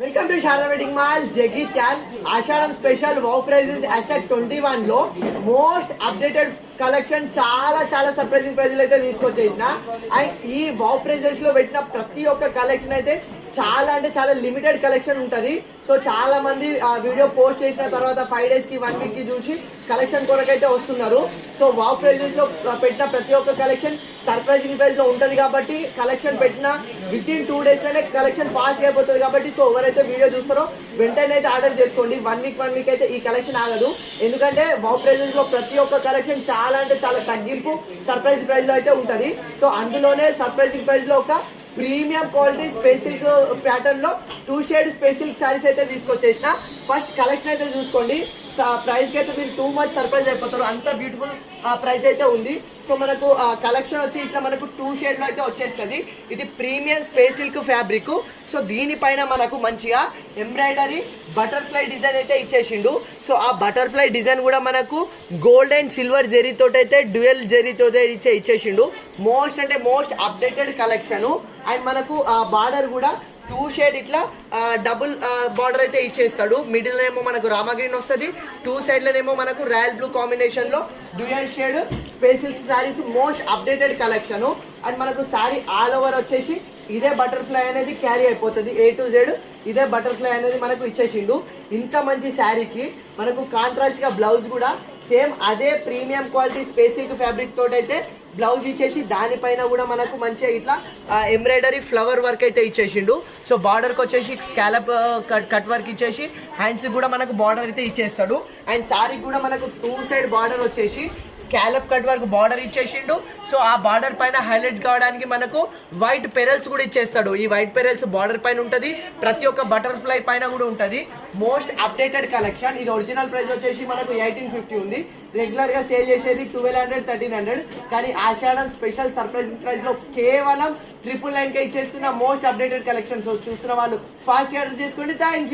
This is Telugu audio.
Welcome to Sharada wedding mall Jagtial. ఆషాఢం స్పెషల్ వావ్ ప్రైజెస్ #21 లో మోస్ట్ అప్డేటెడ్ కలెక్షన్ చాలా చాలా సర్ప్రైజింగ్ ప్రైజెస్ అయితే తీసుకొచ్చేసిన. అండ్ ఈ వావ్ ప్రైజెస్ లో పెట్టిన ప్రతి ఒక్క కలెక్షన్ అయితే చాలా అంటే చాలా లిమిటెడ్ కలెక్షన్ ఉంటది. సో చాలా మంది ఆ వీడియో పోస్ట్ చేసిన తర్వాత 5 days కి 1 week కి చూసి కలెక్షన్ కొరకైతే వస్తున్నారు. సో వావ్ ప్రైజెస్ లో పెట్టిన ప్రతి ఒక్క కలెక్షన్ సర్ప్రైజింగ్ ప్రైస్ లో ఉంటది కాబట్టి కలెక్షన్ పెట్టిన విత్ ఇన్ 2 days లోనే కలెక్షన్ ఫాస్ట్ అయిపోతుంది కాబట్టి సో ఎవరైతే వీడియో చూస్తారో వెంటనే అయితే ఆర్డర్ చేసుకోండి. 1 week అయితే ఈ కలెక్షన్ ఆగదు. ఎందుకంటే వావ్ ప్రైజెస్ లో ప్రతి ఒక్క కలెక్షన్ చాలా అంటే చాలా తగ్గింపు సర్ప్రైజ్ ప్రైస్ లో అయితే ఉంటది. సో అందులోనే సర్ప్రైజింగ్ ప్రైస్ లో ఒక ప్రీమియం క్వాలిటీ స్పెసిల్క్ ప్యాటర్న్ లో 2 shade స్పెసిల్క్ సారీస్ అయితే తీసుకొచ్చేసిన. ఫస్ట్ కలెక్షన్ అయితే చూసుకోండి. ప్రైస్ కి అయితే మీరు టూ మచ్ సర్ప్రైజ్ అయిపోతారు, అంత బ్యూటిఫుల్ ప్రైస్ అయితే ఉంది. సో మనకు కలెక్షన్ వచ్చి ఇట్లా మనకు 2 shade లో అయితే వచ్చేస్తుంది. ఇది ప్రీమియం స్పెసిల్క్ ఫ్యాబ్రిక్. సో దీనిపైన మనకు మంచిగా ఎంబ్రాయిడరీ బటర్ఫ్లై డిజైన్ అయితే ఇచ్చేసిండు. సో ఆ బటర్ఫ్లై డిజైన్ కూడా మనకు గోల్డ్ అండ్ సిల్వర్ జెరీతో అయితే డ్యూయల్ జెరీతో ఇచ్చేసిండు. మోస్ట్ అంటే మోస్ట్ అప్డేటెడ్ కలెక్షన్. అండ్ మనకు ఆ బార్డర్ కూడా 2 shade ఇట్లా డబుల్ బార్డర్ అయితే ఇచ్చేస్తాడు. మిడిల్ ఏమో మనకు రామగ్రీన్ వస్తుంది, 2 sideలనేమో మనకు రాయల్ బ్లూ కాంబినేషన్ లో డ్యూయల్ షేడ్ స్పెసిల్క్ saris most updated collection. And మనకు సారీ ఆల్ ఓవర్ వచ్చేసి ఇదే బటర్ఫ్లై అనేది క్యారీ అయిపోతుంది. A to Z ఇదే బటర్ఫ్లై అనేది మనకు ఇచ్చేసిండు. ఇంత మంచి శారీకి మనకు కాంట్రాస్ట్ గా బ్లౌజ్ కూడా సేమ్ అదే ప్రీమియం క్వాలిటీ స్పెసిల్క్ ఫ్యాబ్రిక్ తోటి అయితే బ్లౌజ్ ఇచ్చేసి దానిపైన కూడా మనకు మంచిగా ఇట్లా ఎంబ్రాయిడరీ ఫ్లవర్ వర్క్ అయితే ఇచ్చేసిండు. సో బార్డర్కి వచ్చేసి స్కాలప్ కట్ వర్క్ ఇచ్చేసి హ్యాండ్స్ కూడా మనకు బార్డర్ అయితే ఇచ్చేస్తాడు. అండ్ శారీకి కూడా మనకు 2 side బార్డర్ వచ్చేసి స్కాలప్ కట్ వర్క్ బార్డర్ ఇచ్చేసిండు. సో ఆ బార్డర్ పైన హైలైట్ కావడానికి మనకు వైట్ పెరల్స్ కూడా ఇచ్చేస్తాడు. ఈ వైట్ పెరల్స్ బార్డర్ పైన ఉంటుంది, ప్రతి ఒక్క బటర్ఫ్లై పైన కూడా ఉంటుంది. Most updated collection. ఇది ఒరిజినల్ ప్రైస్ వచ్చేసి మనకు 1850 ఉంది. రెగ్యులర్ గా సేల్ చేసేది 1200 1300, కానీ ఆషాఢం స్పెషల్ సర్ప్రైజ్ ప్రైస్ లో కేవలం 999 ఇచ్చేస్తున్న మోస్ట్ అప్డేటెడ్ కలెక్షన్స్. చూస్తున్న వాళ్ళు ఫాస్ట్ ఆర్డర్ చేసుకోండి. Thank you.